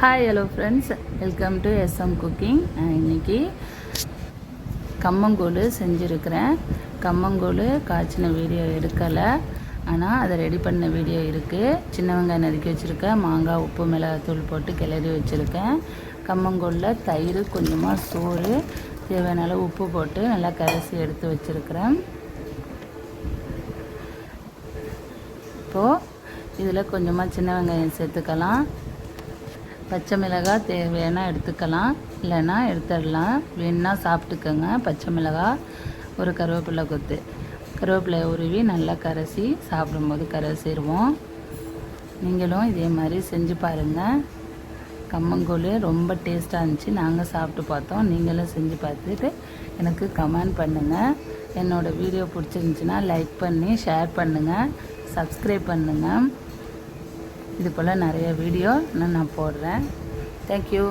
Hi hello friends, welcome to SM cooking. இன்றைக்கி கம்மங்கூழ் செஞ்சுருக்கிறேன். கம்மங்கூழ் காய்ச்சின வீடியோ எடுக்கலை, ஆனால் அதை ரெடி பண்ண வீடியோ இருக்குது. சின்ன வெங்காயம் நறுக்கி வச்சுருக்கேன், மாங்காய் உப்பு மிளகாத்தூள் போட்டு கிளறி வச்சுருக்கேன். கம்மங்கூழில் தயிர், கொஞ்சமாக சோறு, தேவையான அளவு உப்பு போட்டு நல்லா கரைச்சி எடுத்து வச்சுருக்கிறேன். இப்போது இதில் கொஞ்சமாக சின்ன வெங்காயம் சேர்த்துக்கலாம். பச்சை மிளகாய் தேவையான எடுத்துக்கலாம், இல்லைன்னா எடுத்துடலாம். வேணுன்னா சாப்பிட்டுக்கோங்க. பச்சை மிளகாய், ஒரு கருவேப்பிலை கொத்து, கருவேப்பிலையை உருவி நல்லா கரைச்சி சாப்பிடும்போது கரைச்சிடுவோம். நீங்களும் இதே மாதிரி செஞ்சு பாருங்கள். கம்மங்கூழ் ரொம்ப டேஸ்ட்டாக இருந்துச்சு. நாங்கள் சாப்பிட்டு பார்த்தோம். நீங்களும் செஞ்சு பார்த்துட்டு எனக்கு கமெண்ட் பண்ணுங்கள். என்னோடய வீடியோ பிடிச்சிருந்துச்சின்னா லைக் பண்ணி ஷேர் பண்ணுங்கள், சப்ஸ்கிரைப் பண்ணுங்கள். இது போல் நிறைய வீடியோ நான் போடுறேன். தேங்க்யூ.